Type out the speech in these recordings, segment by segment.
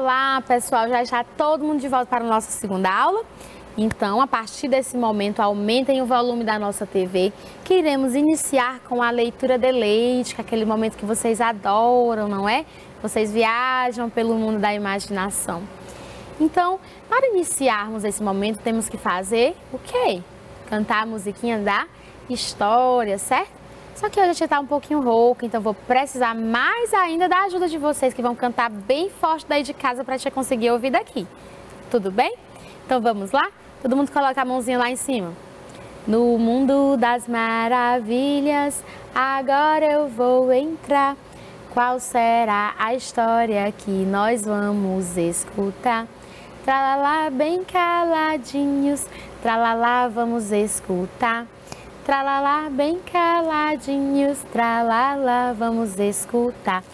Olá, pessoal, já está todo mundo de volta para a nossa segunda aula. Então, a partir desse momento, aumentem o volume da nossa TV, que iremos iniciar com a leitura de leite, que é aquele momento que vocês adoram, não é? Vocês viajam pelo mundo da imaginação. Então, para iniciarmos esse momento, temos que fazer o quê? Cantar a musiquinha da história, certo? Só que hoje a gente está um pouquinho rouca, então vou precisar mais ainda da ajuda de vocês, que vão cantar bem forte daí de casa para a gente conseguir ouvir daqui. Tudo bem? Então vamos lá? Todo mundo coloca a mãozinha lá em cima. No mundo das maravilhas, agora eu vou entrar. Qual será a história que nós vamos escutar? Tralalá, bem caladinhos, tralalá, vamos escutar. Tralalá, bem caladinhos, tralalá, vamos escutar.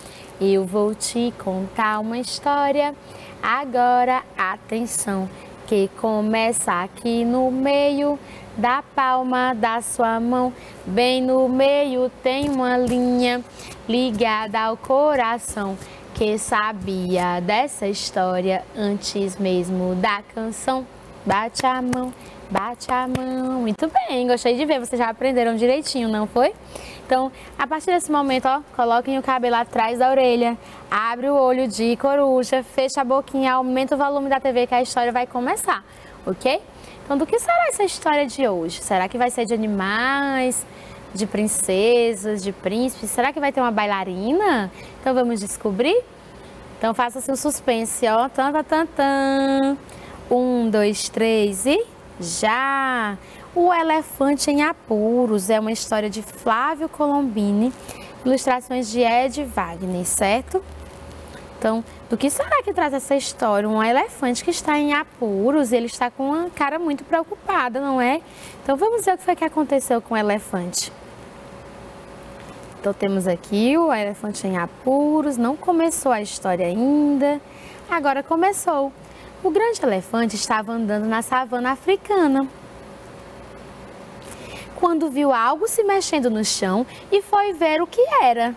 Eu vou te contar uma história, agora atenção, que começa aqui no meio da palma da sua mão. Bem no meio tem uma linha ligada ao coração, que sabia dessa história antes mesmo da canção. Bate a mão. Bate a mão. Muito bem, gostei de ver, vocês já aprenderam direitinho, não foi? Então, a partir desse momento, ó, coloquem o cabelo atrás da orelha, abre o olho de coruja, fecha a boquinha, aumenta o volume da TV que a história vai começar, ok? Então, do que será essa história de hoje? Será que vai ser de animais, de princesas, de príncipes? Será que vai ter uma bailarina? Então, vamos descobrir? Então, faça assim um suspense, ó. Tan, tan, tan, tan. 1, 2, 3 e... já! O Elefante em Apuros é uma história de Flávio Colombini, ilustrações de Ed Wagner, certo? Então, do que será que traz essa história? Um elefante que está em apuros e ele está com uma cara muito preocupada, não é? Então, vamos ver o que foi que aconteceu com o elefante. Então, temos aqui o elefante em apuros, não começou a história ainda, agora começou. O grande elefante estava andando na savana africana, quando viu algo se mexendo no chão e foi ver o que era.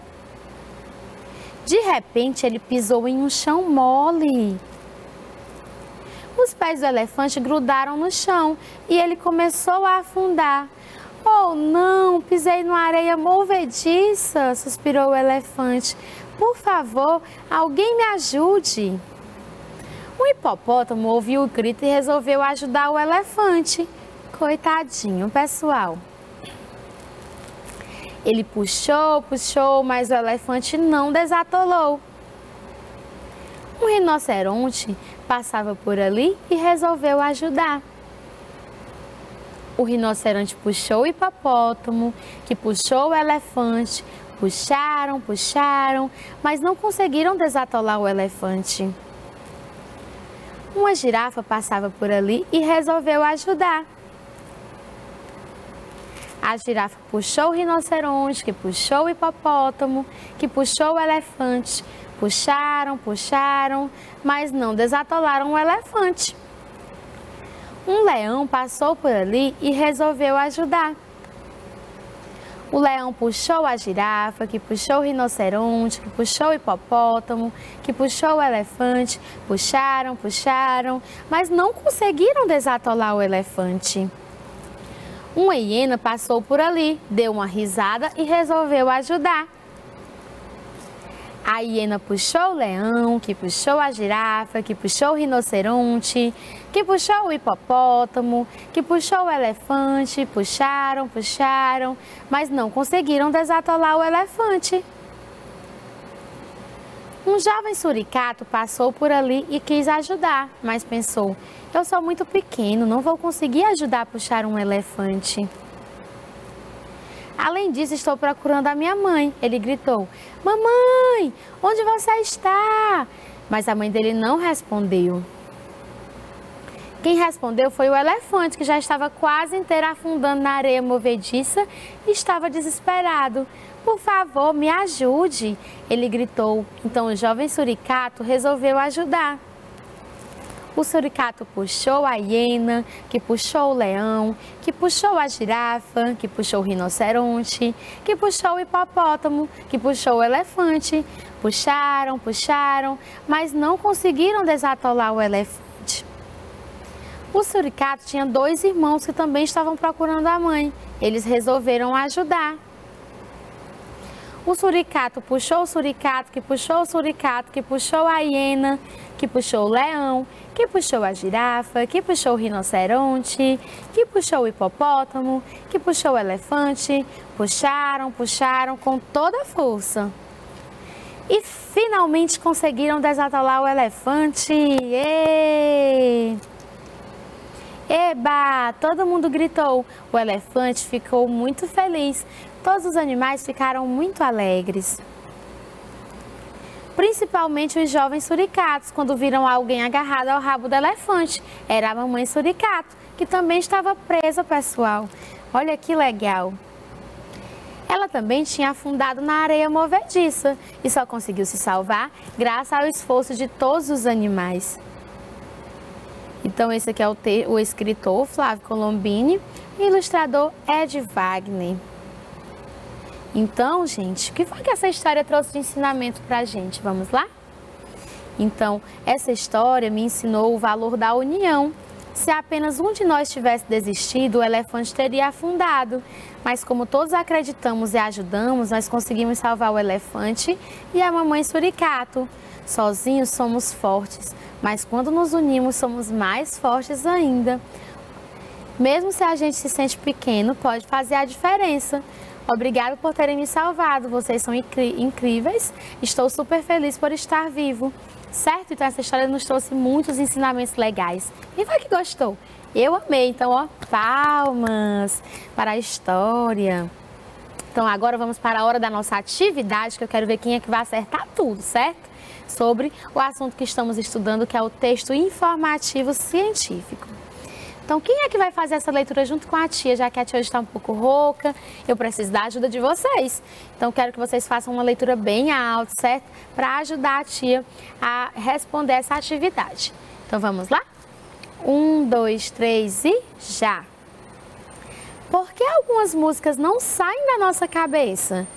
De repente, ele pisou em um chão mole. Os pés do elefante grudaram no chão e ele começou a afundar. Oh, não, pisei numa areia movediça, suspirou o elefante. Por favor, alguém me ajude. O hipopótamo ouviu o grito e resolveu ajudar o elefante. Coitadinho, pessoal. Ele puxou, puxou, mas o elefante não desatolou. Um rinoceronte passava por ali e resolveu ajudar. O rinoceronte puxou o hipopótamo, que puxou o elefante. Puxaram, puxaram, mas não conseguiram desatolar o elefante. Uma girafa passava por ali e resolveu ajudar. A girafa puxou o rinoceronte, que puxou o hipopótamo, que puxou o elefante. Puxaram, puxaram, mas não desatolaram o elefante. Um leão passou por ali e resolveu ajudar. O leão puxou a girafa, que puxou o rinoceronte, que puxou o hipopótamo, que puxou o elefante. Puxaram, puxaram, mas não conseguiram desatolar o elefante. Uma hiena passou por ali, deu uma risada e resolveu ajudar. A hiena puxou o leão, que puxou a girafa, que puxou o rinoceronte, que puxou o hipopótamo, que puxou o elefante. Puxaram, puxaram, mas não conseguiram desatolar o elefante. Um jovem suricato passou por ali e quis ajudar, mas pensou: eu sou muito pequeno, não vou conseguir ajudar a puxar um elefante. Além disso, estou procurando a minha mãe. Ele gritou: mamãe, onde você está? Mas a mãe dele não respondeu. Quem respondeu foi o elefante, que já estava quase inteiro afundando na areia movediça e estava desesperado. Por favor, me ajude, ele gritou. Então o jovem suricato resolveu ajudar. O suricato puxou a hiena, que puxou o leão, que puxou a girafa, que puxou o rinoceronte, que puxou o hipopótamo, que puxou o elefante. Puxaram, puxaram, mas não conseguiram desatolar o elefante. O suricato tinha 2 irmãos que também estavam procurando a mãe. Eles resolveram ajudar. O suricato puxou o suricato, que puxou o suricato, que puxou a hiena, que puxou o leão, que puxou a girafa, que puxou o rinoceronte, que puxou o hipopótamo, que puxou o elefante. Puxaram, puxaram com toda a força. E finalmente conseguiram desatolar o elefante. Êêê! Eba! Todo mundo gritou. O elefante ficou muito feliz. Todos os animais ficaram muito alegres. Principalmente os jovens suricatos, quando viram alguém agarrado ao rabo do elefante. Era a mamãe suricato, que também estava presa, pessoal. Olha que legal! Ela também tinha afundado na areia movediça e só conseguiu se salvar graças ao esforço de todos os animais. Então esse aqui é o escritor Flávio Colombini e o ilustrador Ed Wagner. Então, gente, o que foi que essa história trouxe de ensinamento para a gente? Vamos lá? Então, essa história me ensinou o valor da união. Se apenas um de nós tivesse desistido, o elefante teria afundado. Mas como todos acreditamos e ajudamos, nós conseguimos salvar o elefante e a mamãe suricato. Sozinhos somos fortes, mas quando nos unimos somos mais fortes ainda. Mesmo se a gente se sente pequeno, pode fazer a diferença. Obrigado por terem me salvado, vocês são incríveis, estou super feliz por estar vivo. Certo? Então essa história nos trouxe muitos ensinamentos legais. Quem foi que gostou? Eu amei, então ó, palmas para a história. Então agora vamos para a hora da nossa atividade, que eu quero ver quem é que vai acertar tudo, certo? Sobre o assunto que estamos estudando, que é o texto informativo científico. Então, quem é que vai fazer essa leitura junto com a tia, já que a tia hoje está um pouco rouca? Eu preciso da ajuda de vocês. Então, quero que vocês façam uma leitura bem alta, certo? Para ajudar a tia a responder essa atividade. Então, vamos lá? 1, 2, 3 e já! Por que algumas músicas não saem da nossa cabeça?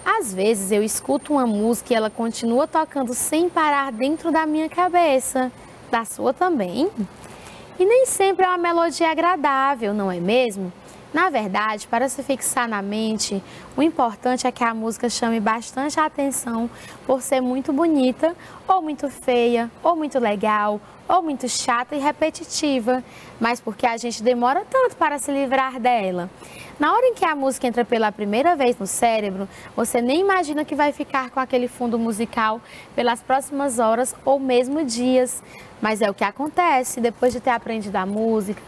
Às vezes, eu escuto uma música e ela continua tocando sem parar dentro da minha cabeça. Da sua também? E nem sempre é uma melodia agradável, não é mesmo? Na verdade, para se fixar na mente, o importante é que a música chame bastante a atenção por ser muito bonita, ou muito feia, ou muito legal, ou muito chata e repetitiva, mas porque a gente demora tanto para se livrar dela. Na hora em que a música entra pela primeira vez no cérebro, você nem imagina que vai ficar com aquele fundo musical pelas próximas horas ou mesmo dias. Mas é o que acontece depois de ter aprendido a música.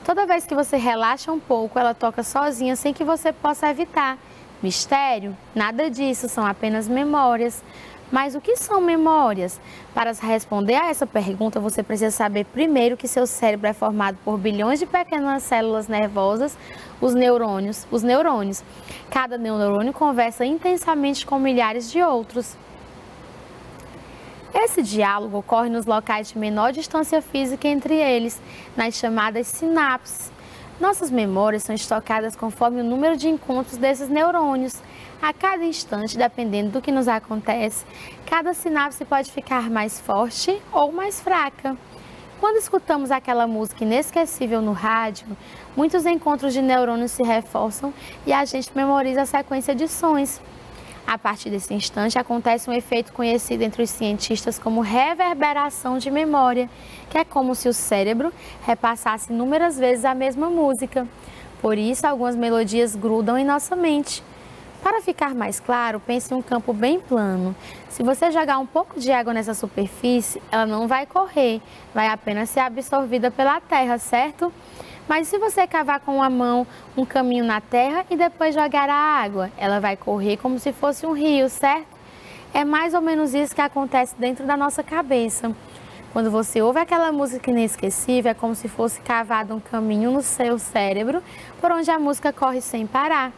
Toda vez que você relaxa um pouco, ela toca sozinha sem que você possa evitar. Mistério? Nada disso, são apenas memórias. Mas o que são memórias? Para responder a essa pergunta, você precisa saber primeiro que seu cérebro é formado por bilhões de pequenas células nervosas, os neurônios. Cada neurônio conversa intensamente com milhares de outros. Esse diálogo ocorre nos locais de menor distância física entre eles, nas chamadas sinapses. Nossas memórias são estocadas conforme o número de encontros desses neurônios. A cada instante, dependendo do que nos acontece, cada sinapse pode ficar mais forte ou mais fraca. Quando escutamos aquela música inesquecível no rádio, muitos encontros de neurônios se reforçam e a gente memoriza a sequência de sons. A partir desse instante, acontece um efeito conhecido entre os cientistas como reverberação de memória, que é como se o cérebro repassasse inúmeras vezes a mesma música. Por isso, algumas melodias grudam em nossa mente. Para ficar mais claro, pense em um campo bem plano. Se você jogar um pouco de água nessa superfície, ela não vai correr, vai apenas ser absorvida pela terra, certo? Mas se você cavar com a mão um caminho na terra e depois jogar a água, ela vai correr como se fosse um rio, certo? É mais ou menos isso que acontece dentro da nossa cabeça. Quando você ouve aquela música inesquecível, é como se fosse cavado um caminho no seu cérebro por onde a música corre sem parar.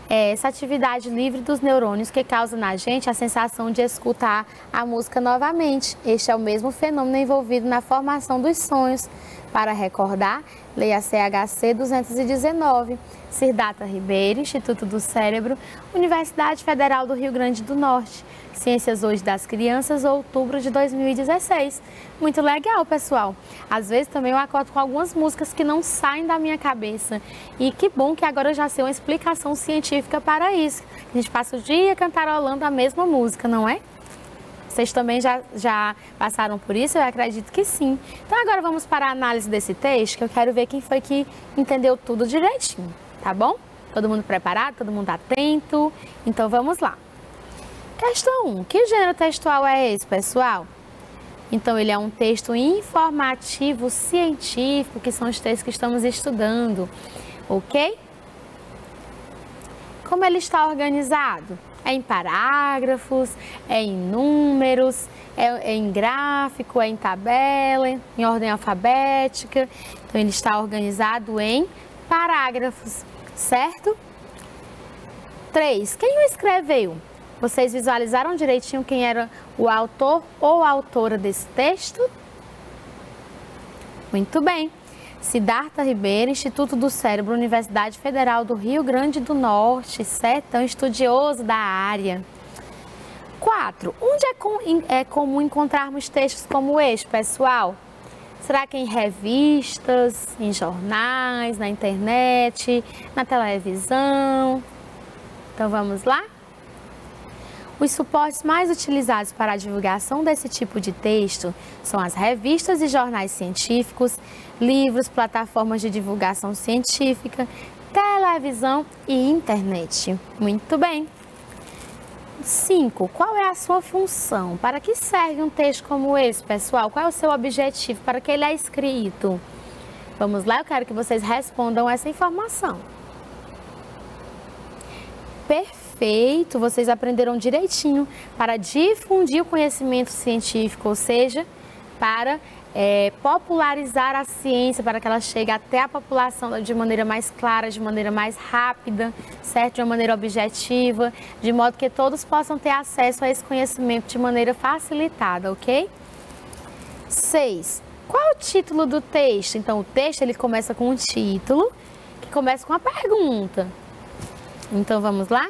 é essa atividade livre dos neurônios que causa na gente a sensação de escutar a música novamente. Este é o mesmo fenômeno envolvido na formação dos sonhos. Para recordar, leia CHC 219, Siddhartha Ribeiro, Instituto do Cérebro, Universidade Federal do Rio Grande do Norte, Ciências Hoje das Crianças, outubro de 2016. Muito legal, pessoal. Às vezes também eu acordo com algumas músicas que não saem da minha cabeça. E que bom que agora eu já sei uma explicação científica para isso. A gente passa o dia cantarolando a mesma música, não é? Vocês também já passaram por isso? Eu acredito que sim. Então agora vamos para a análise desse texto, que eu quero ver quem foi que entendeu tudo direitinho, tá bom? Todo mundo preparado? Todo mundo atento? Então vamos lá. Questão 1. Que gênero textual é esse, pessoal? Então ele é um texto informativo científico, que são os textos que estamos estudando, ok? Como ele está organizado? É em parágrafos, é em números, é em gráfico, é em tabela, em ordem alfabética. Então, ele está organizado em parágrafos, certo? 3. Quem o escreveu? Vocês visualizaram direitinho quem era o autor ou a autora desse texto? Muito bem. Siddhartha Ribeiro, Instituto do Cérebro, Universidade Federal do Rio Grande do Norte, certo? É um estudioso da área. 4. Onde é comum encontrarmos textos como este, pessoal? Será que em revistas, em jornais, na internet, na televisão? Então vamos lá? Os suportes mais utilizados para a divulgação desse tipo de texto são as revistas e jornais científicos, livros, plataformas de divulgação científica, televisão e internet. Muito bem. 5. Qual é a sua função? Para que serve um texto como esse, pessoal? Qual é o seu objetivo? Para que ele é escrito? Vamos lá, eu quero que vocês respondam essa informação. Perfeito, vocês aprenderam direitinho para difundir o conhecimento científico, ou seja, para popularizar a ciência, para que ela chegue até a população de maneira mais clara, de maneira mais rápida, certo? De uma maneira objetiva, de modo que todos possam ter acesso a esse conhecimento de maneira facilitada, ok? 6. Qual é o título do texto? Então, o texto ele começa com um título, que começa com uma pergunta. Então, vamos lá?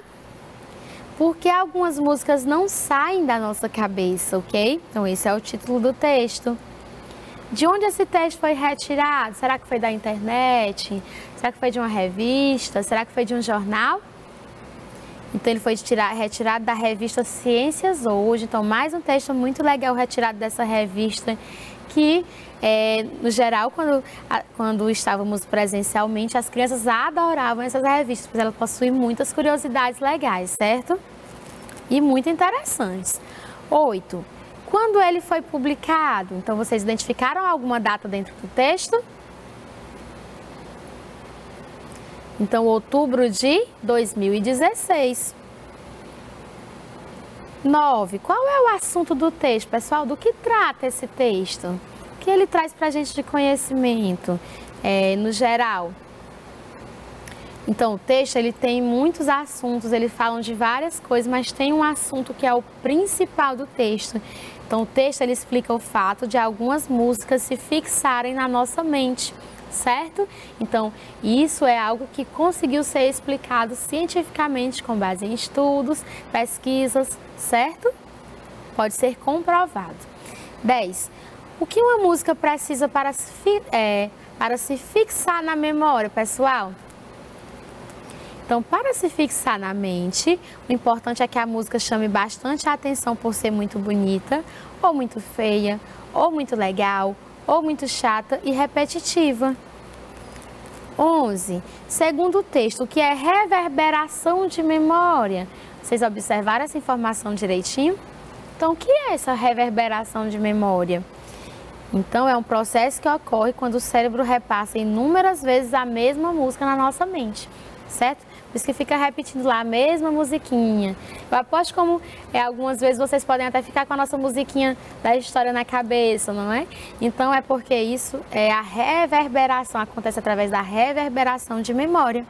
Por que algumas músicas não saem da nossa cabeça, ok? Então, esse é o título do texto. De onde esse texto foi retirado? Será que foi da internet? Será que foi de uma revista? Será que foi de um jornal? Então, ele foi retirado da revista Ciências Hoje. Então, mais um texto muito legal retirado dessa revista que, no geral, quando estávamos presencialmente, as crianças adoravam essas revistas, porque elas possuem muitas curiosidades legais, certo? E muito interessantes. 8. Quando ele foi publicado? Então, vocês identificaram alguma data dentro do texto? Então, outubro de 2016. 9. Qual é o assunto do texto, pessoal? Do que trata esse texto? O que ele traz para a gente de conhecimento, no geral? Então, o texto ele tem muitos assuntos, eles falam de várias coisas, mas tem um assunto que é o principal do texto. Então, o texto ele explica o fato de algumas músicas se fixarem na nossa mente, certo? Então, isso é algo que conseguiu ser explicado cientificamente com base em estudos, pesquisas, certo? Pode ser comprovado. 10. O que uma música precisa para se fixar na memória, pessoal? Então, para se fixar na mente, o importante é que a música chame bastante a atenção por ser muito bonita, ou muito feia, ou muito legal, ou muito chata e repetitiva. 11. Segundo o texto, o que é reverberação de memória? Vocês observaram essa informação direitinho? Então, o que é essa reverberação de memória? Então, é um processo que ocorre quando o cérebro repassa inúmeras vezes a mesma música na nossa mente, certo? Por isso que fica repetindo lá a mesma musiquinha. Eu aposto como algumas vezes vocês podem até ficar com a nossa musiquinha da história na cabeça, não é? Então é porque isso é a reverberação, acontece através da reverberação de memória.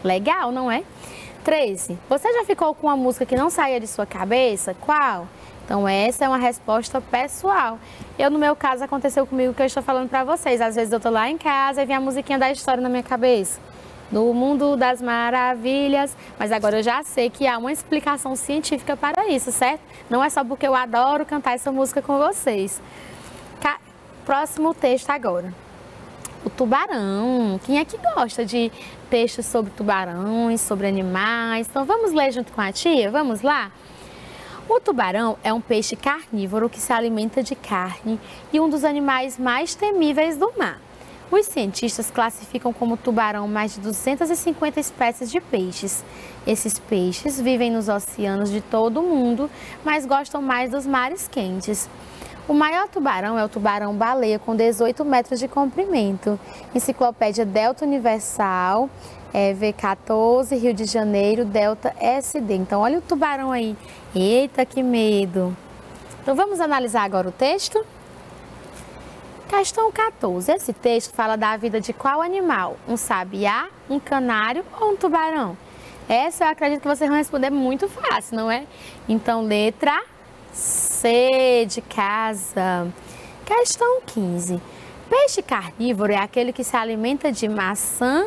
Legal, não é? 13. Você já ficou com uma música que não saía de sua cabeça? Qual? Então, essa é uma resposta pessoal. No meu caso, aconteceu comigo o que eu estou falando para vocês. Às vezes eu estou lá em casa e vem a musiquinha da história na minha cabeça. No mundo das maravilhas. Mas agora eu já sei que há uma explicação científica para isso, certo? Não é só porque eu adoro cantar essa música com vocês. Próximo texto agora. O tubarão. Quem é que gosta de textos sobre tubarões, sobre animais? Então, vamos ler junto com a tia? Vamos lá? O tubarão é um peixe carnívoro que se alimenta de carne e um dos animais mais temíveis do mar. Os cientistas classificam como tubarão mais de 250 espécies de peixes. Esses peixes vivem nos oceanos de todo o mundo, mas gostam mais dos mares quentes. O maior tubarão é o tubarão-baleia, com 18 metros de comprimento. Enciclopédia Delta Universal, V14, Rio de Janeiro, Delta SD. Então, olha o tubarão aí. Eita, que medo! Então, vamos analisar agora o texto? Questão 14. Esse texto fala da vida de qual animal? Um sabiá, um canário ou um tubarão? Essa eu acredito que vocês vão responder muito fácil, não é? Então, letra C de casa. Questão 15. Peixe carnívoro é aquele que se alimenta de maçã,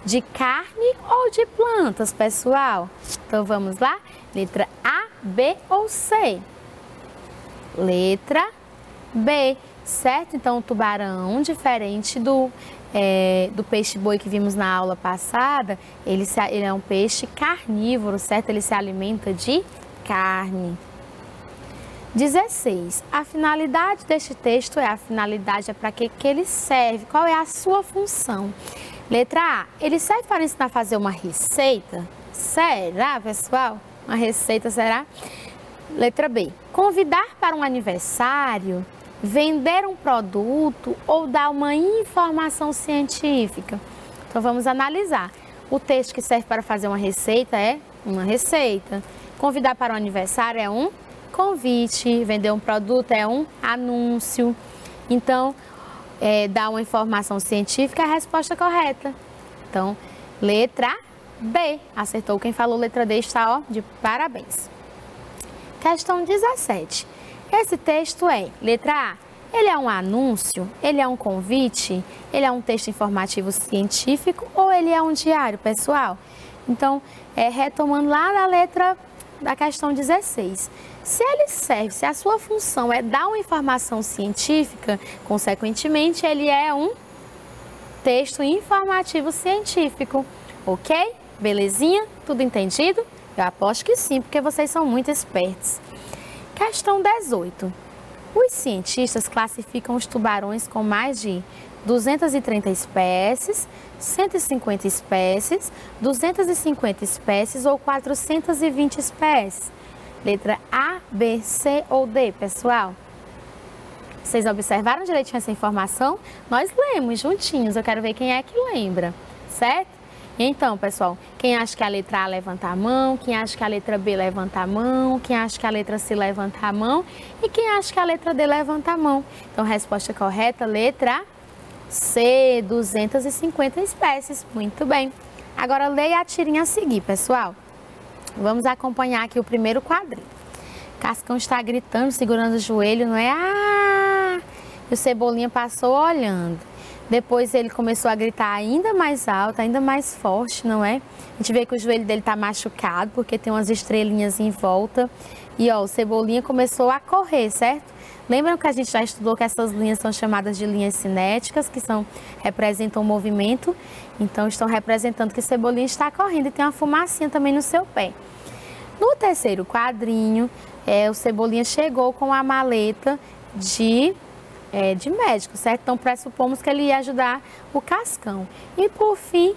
de carne ou de plantas, pessoal? Então, vamos lá? Letra A, B ou C? Letra B, certo? Então, o tubarão, diferente do peixe-boi que vimos na aula passada, ele é um peixe carnívoro, certo? Ele se alimenta de carne. 16. A finalidade deste texto é para que ele serve? Qual é a sua função? Letra A. Ele serve para ensinar a fazer uma receita? Será, pessoal? Uma receita, será? Letra B. Convidar para um aniversário, vender um produto ou dar uma informação científica? Então, vamos analisar. O texto que serve para fazer uma receita é uma receita. Convidar para um aniversário é um convite. Vender um produto é um anúncio. Então, dar uma informação científica é a resposta correta. Então, letra B. Acertou quem falou letra D, está, ó, de parabéns. Questão 17. Esse texto é, letra A, ele é um anúncio, ele é um convite, ele é um texto informativo científico ou ele é um diário, pessoal? Então, retomando lá na letra da questão 16. Se ele serve, se a sua função é dar uma informação científica, consequentemente, ele é um texto informativo científico, ok? Belezinha? Tudo entendido? Eu aposto que sim, porque vocês são muito espertos. Questão 18. Os cientistas classificam os tubarões com mais de 230 espécies, 150 espécies, 250 espécies ou 420 espécies. Letra A, B, C ou D, pessoal? Vocês observaram direitinho essa informação? Nós lemos juntinhos, eu quero ver quem é que lembra, certo? Então, pessoal, quem acha que a letra A levanta a mão, quem acha que a letra B levanta a mão, quem acha que a letra C levanta a mão e quem acha que a letra D levanta a mão. Então, resposta correta, letra C, 250 espécies. Muito bem. Agora, leia a tirinha a seguir, pessoal. Vamos acompanhar aqui o primeiro quadrinho. Cascão está gritando, segurando o joelho, não é? Ah! E o Cebolinha passou olhando. Depois ele começou a gritar ainda mais alto, ainda mais forte, não é? A gente vê que o joelho dele está machucado, porque tem umas estrelinhas em volta. E ó, o Cebolinha começou a correr, certo? Lembram que a gente já estudou que essas linhas são chamadas de linhas cinéticas, que representam o movimento. Então, estão representando que o Cebolinha está correndo e tem uma fumacinha também no seu pé. No terceiro quadrinho, o Cebolinha chegou com a maleta de médico, certo? Então, pressupomos que ele ia ajudar o Cascão. E, por fim,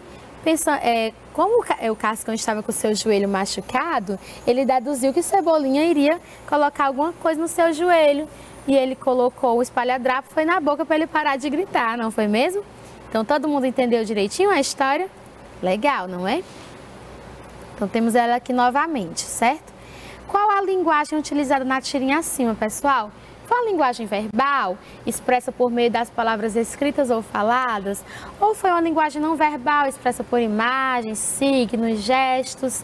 como o Cascão estava com o seu joelho machucado, ele deduziu que o Cebolinha iria colocar alguma coisa no seu joelho. E ele colocou o espalha-drapo, foi na boca para ele parar de gritar, não foi mesmo? Então, todo mundo entendeu direitinho a história? Legal, não é? Então, temos ela aqui novamente, certo? Qual a linguagem utilizada na tirinha acima, pessoal? Foi uma linguagem verbal, expressa por meio das palavras escritas ou faladas? Ou foi uma linguagem não verbal, expressa por imagens, signos, gestos?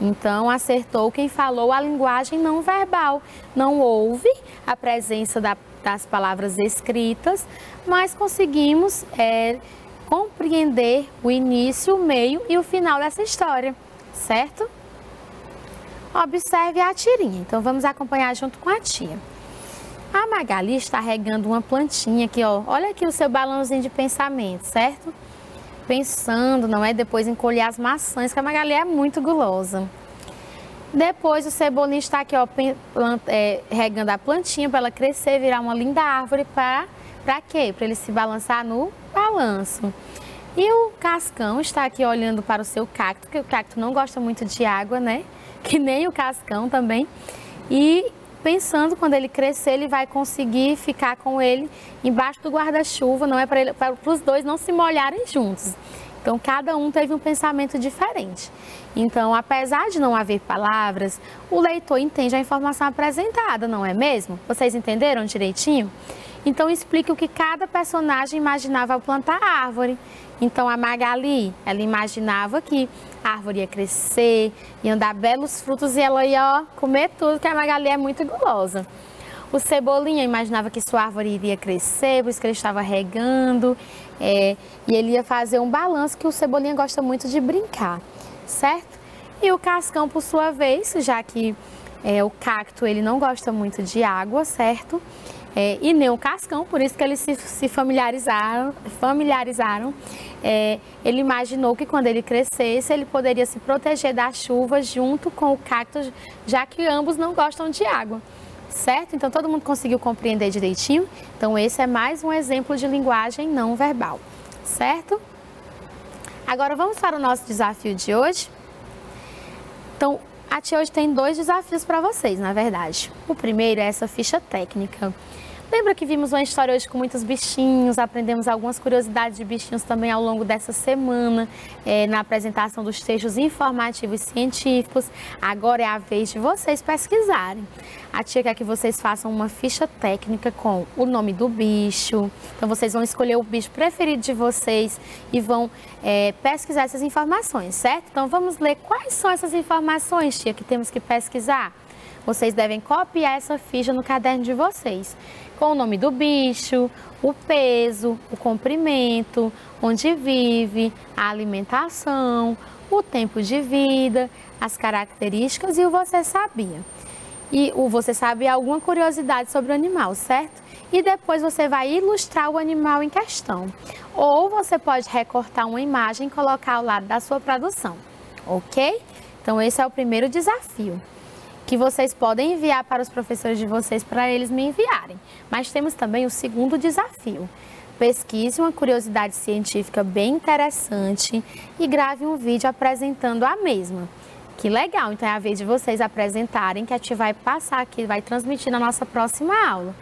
Então, acertou quem falou a linguagem não verbal. Não houve a presença das palavras escritas, mas conseguimos compreender o início, o meio e o final dessa história, certo? Observe a tirinha. Então, vamos acompanhar junto com a tia. A Magali está regando uma plantinha aqui, ó. Olha aqui o seu balãozinho de pensamento, certo? Pensando, não é? Depois em colher as maçãs, que a Magali é muito gulosa. Depois o Cebolinha está aqui, ó, regando a plantinha para ela crescer, virar uma linda árvore. Para quê? Para ele se balançar no balanço. E o Cascão está aqui olhando para o seu cacto, porque o cacto não gosta muito de água, né? Que nem o Cascão também. E pensando, quando ele crescer, ele vai conseguir ficar com ele embaixo do guarda-chuva, não é para os dois não se molharem juntos. Então, cada um teve um pensamento diferente. Então, apesar de não haver palavras, o leitor entende a informação apresentada, não é mesmo? Vocês entenderam direitinho? Então, explique o que cada personagem imaginava ao plantar a árvore. Então, a Magali, ela imaginava que a árvore ia crescer, iam dar belos frutos e ela ia comer tudo, que a Magali é muito gulosa. O Cebolinha imaginava que sua árvore iria crescer, por isso que ele estava regando, e ele ia fazer um balanço, que o Cebolinha gosta muito de brincar, certo? E o Cascão, por sua vez, já que o cacto ele não gosta muito de água, certo? E nem o Cascão, por isso que eles se familiarizaram. Ele imaginou que quando ele crescesse, ele poderia se proteger da chuva junto com o cacto, já que ambos não gostam de água, certo? Então, todo mundo conseguiu compreender direitinho? Então, esse é mais um exemplo de linguagem não verbal, certo? Agora, vamos para o nosso desafio de hoje? Então, a tia hoje tem 2 desafios para vocês, na verdade. O primeiro é essa ficha técnica. Lembra que vimos uma história hoje com muitos bichinhos, aprendemos algumas curiosidades de bichinhos também ao longo dessa semana, na apresentação dos textos informativos científicos. Agora é a vez de vocês pesquisarem. A tia quer que vocês façam uma ficha técnica com o nome do bicho. Então, vocês vão escolher o bicho preferido de vocês e vão pesquisar essas informações, certo? Então, vamos ler quais são essas informações, tia, que temos que pesquisar. Vocês devem copiar essa ficha no caderno de vocês, com o nome do bicho, o peso, o comprimento, onde vive, a alimentação, o tempo de vida, as características e o você sabia. E o você sabia alguma curiosidade sobre o animal, certo? E depois você vai ilustrar o animal em questão. Ou você pode recortar uma imagem e colocar ao lado da sua produção, ok? Então esse é o primeiro desafio, que vocês podem enviar para os professores de vocês para eles me enviarem. Mas temos também o segundo desafio. Pesquise uma curiosidade científica bem interessante e grave um vídeo apresentando a mesma. Que legal! Então é a vez de vocês apresentarem, que a tia vai passar aqui, vai transmitir na nossa próxima aula.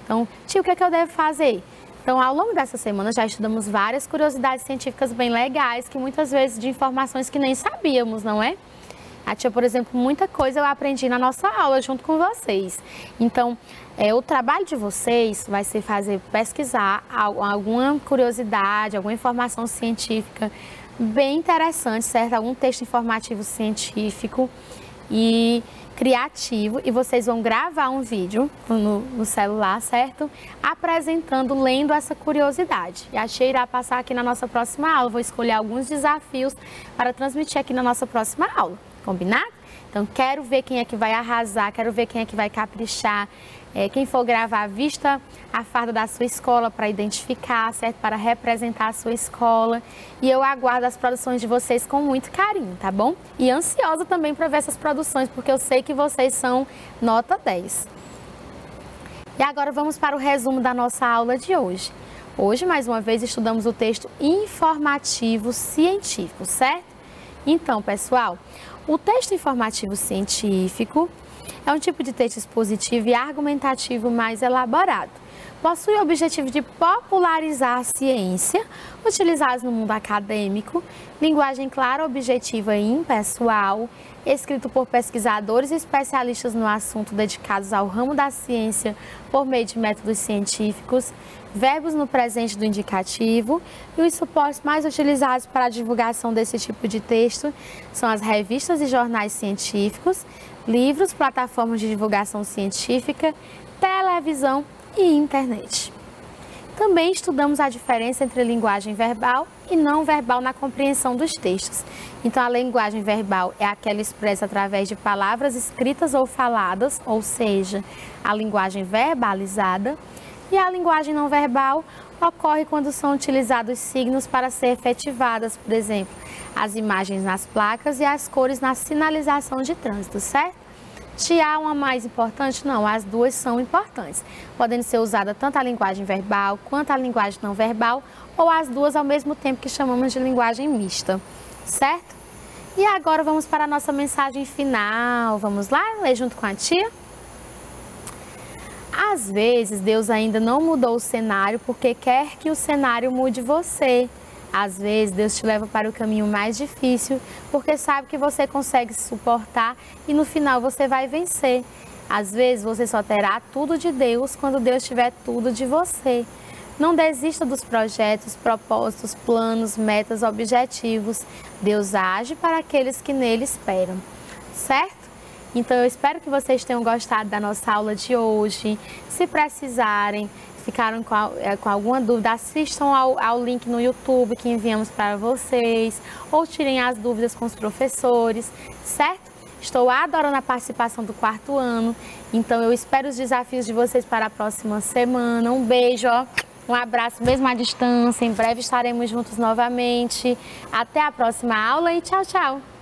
Então, tia, o que é que eu devo fazer? Então, ao longo dessa semana já estudamos várias curiosidades científicas bem legais, que muitas vezes de informações que nem sabíamos, não é? A tia, por exemplo, muita coisa eu aprendi na nossa aula junto com vocês. Então, o trabalho de vocês vai ser pesquisar alguma curiosidade, alguma informação científica bem interessante, certo? Algum texto informativo científico e criativo. E vocês vão gravar um vídeo no celular, certo? Apresentando, lendo essa curiosidade. E a tia irá passar aqui na nossa próxima aula. Vou escolher alguns desafios para transmitir aqui na nossa próxima aula. Combinado? Então, quero ver quem é que vai arrasar, quero ver quem é que vai caprichar. Quem for gravar, vista a farda da sua escola para identificar, certo? Para representar a sua escola. E eu aguardo as produções de vocês com muito carinho, tá bom? E ansiosa também para ver essas produções, porque eu sei que vocês são nota 10. E agora vamos para o resumo da nossa aula de hoje. Hoje, mais uma vez, estudamos o texto informativo científico, certo? Então, pessoal, o texto informativo científico é um tipo de texto expositivo e argumentativo mais elaborado. possui o objetivo de popularizar a ciência, utilizados no mundo acadêmico, linguagem clara, objetiva e impessoal, escrito por pesquisadores e especialistas no assunto dedicados ao ramo da ciência por meio de métodos científicos, verbos no presente do indicativo, e os suportes mais utilizados para a divulgação desse tipo de texto são as revistas e jornais científicos, livros, plataformas de divulgação científica, televisão e internet. Também estudamos a diferença entre linguagem verbal e não verbal na compreensão dos textos. Então, a linguagem verbal é aquela expressa através de palavras escritas ou faladas, ou seja, a linguagem verbalizada. E a linguagem não verbal ocorre quando são utilizados signos para ser efetivadas, por exemplo, as imagens nas placas e as cores na sinalização de trânsito, certo? Se há uma mais importante? Não, as duas são importantes, podendo ser usada tanto a linguagem verbal quanto a linguagem não verbal, ou as duas ao mesmo tempo, que chamamos de linguagem mista, certo? E agora vamos para a nossa mensagem final. Vamos lá, ler junto com a tia? Às vezes, Deus ainda não mudou o cenário porque quer que o cenário mude você. Às vezes, Deus te leva para o caminho mais difícil porque sabe que você consegue suportar e no final você vai vencer. Às vezes, você só terá tudo de Deus quando Deus tiver tudo de você. Não desista dos projetos, propósitos, planos, metas, objetivos. Deus age para aqueles que nele esperam, certo? Então, eu espero que vocês tenham gostado da nossa aula de hoje. Se precisarem, ficaram com alguma dúvida, assistam ao link no YouTube que enviamos para vocês, ou tirem as dúvidas com os professores, certo? Estou adorando a participação do 4º ano, então eu espero os desafios de vocês para a próxima semana. Um beijo, ó, um abraço mesmo à distância, em breve estaremos juntos novamente. Até a próxima aula e tchau, tchau!